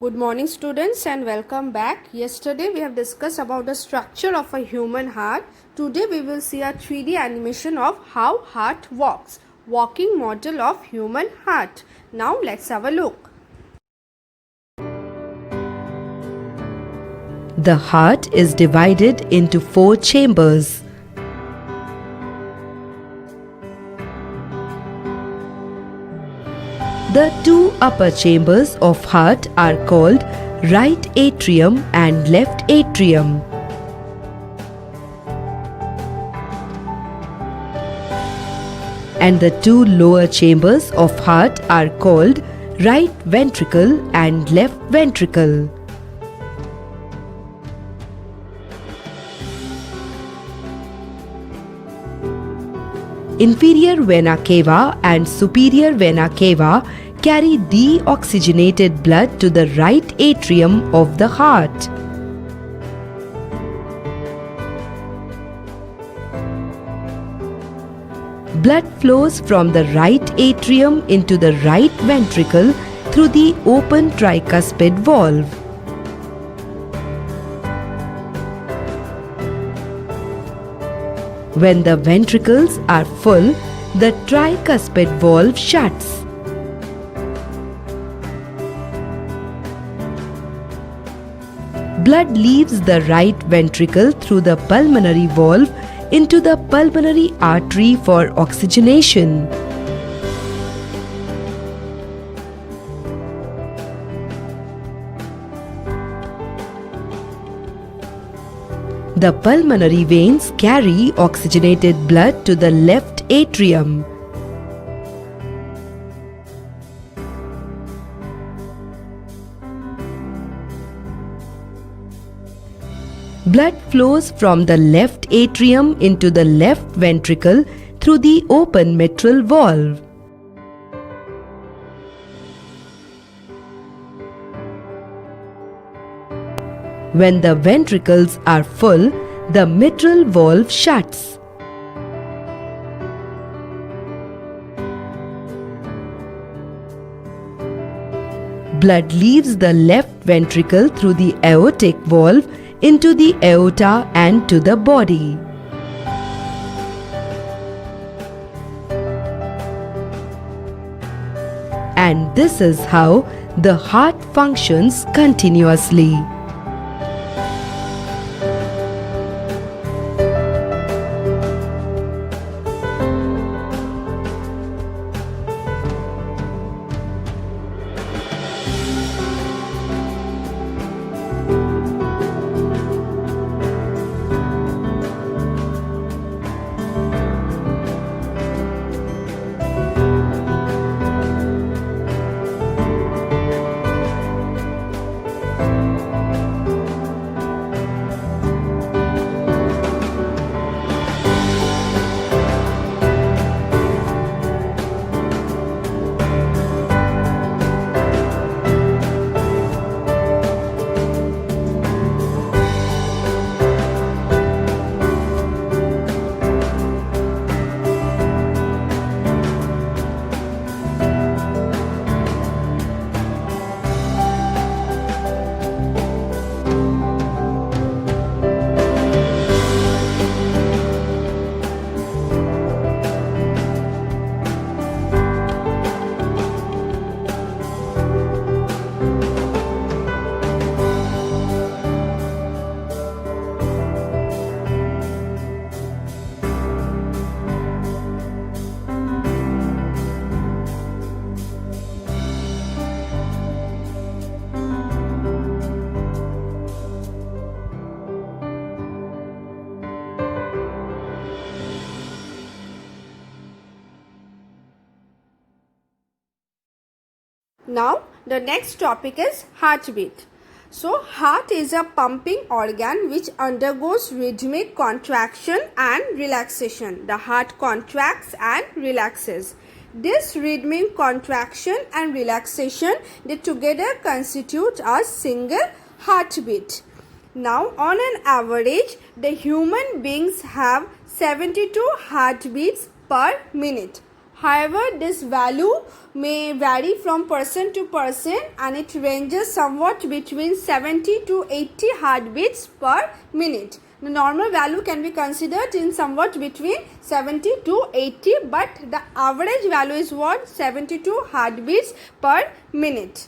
Good morning students and welcome back. Yesterday we have discussed about the structure of a human heart. Today we will see a 3D animation of how heart walks. Walking model of human heart. Now let's have a look. The heart is divided into 4 chambers. The 2 upper chambers of heart are called right atrium and left atrium. And the 2 lower chambers of heart are called right ventricle and left ventricle. Inferior vena cava and superior vena cava carry deoxygenated blood to the right atrium of the heart. Blood flows from the right atrium into the right ventricle through the open tricuspid valve. When the ventricles are full, the tricuspid valve shuts. Blood leaves the right ventricle through the pulmonary valve into the pulmonary artery for oxygenation. The pulmonary veins carry oxygenated blood to the left atrium. Blood flows from the left atrium into the left ventricle through the open mitral valve. When the ventricles are full, the mitral valve shuts. Blood leaves the left ventricle through the aortic valve into the aorta and to the body. And this is how the heart functions continuously. Now the next topic is heartbeat. So heart is a pumping organ which undergoes rhythmic contraction and relaxation. The heart contracts and relaxes. This rhythmic contraction and relaxation, they together constitute a single heartbeat. Now on an average, the human beings have 72 heartbeats per minute. However, this value may vary from person to person and it ranges somewhat between 70 to 80 heartbeats per minute. The normal value can be considered in somewhat between 70 to 80, but the average value is what? 72 heartbeats per minute.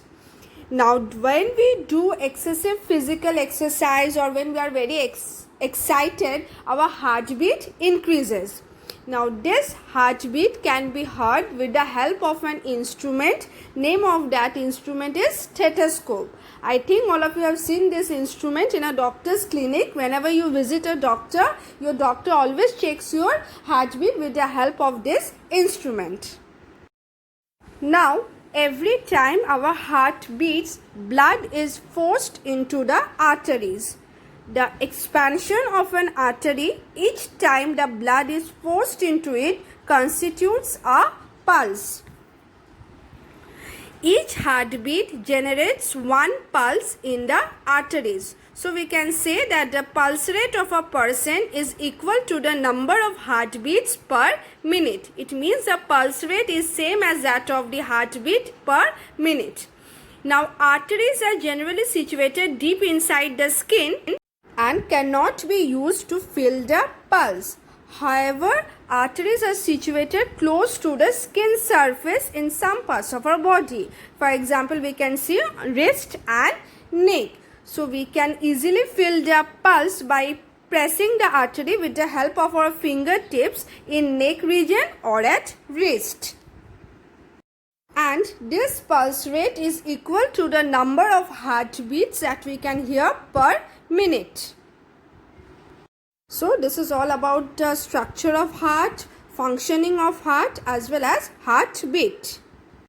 Now, when we do excessive physical exercise or when we are very excited, our heartbeat increases. Now, this heartbeat can be heard with the help of an instrument. Name of that instrument is stethoscope. I think all of you have seen this instrument in a doctor's clinic. Whenever you visit a doctor, your doctor always checks your heartbeat with the help of this instrument. Now, every time our heart beats, blood is forced into the arteries. The expansion of an artery each time the blood is forced into it constitutes a pulse. Each heartbeat generates one pulse in the arteries. So we can say that the pulse rate of a person is equal to the number of heartbeats per minute. It means the pulse rate is same as that of the heartbeat per minute. Now, arteries are generally situated deep inside the skin and cannot be used to feel the pulse. However, arteries are situated close to the skin surface in some parts of our body. For example, we can see wrist and neck. So, we can easily feel the pulse by pressing the artery with the help of our fingertips in neck region or at wrist. And this pulse rate is equal to the number of heartbeats that we can hear per minute. So this is all about the structure of heart, functioning of heart as well as heartbeat.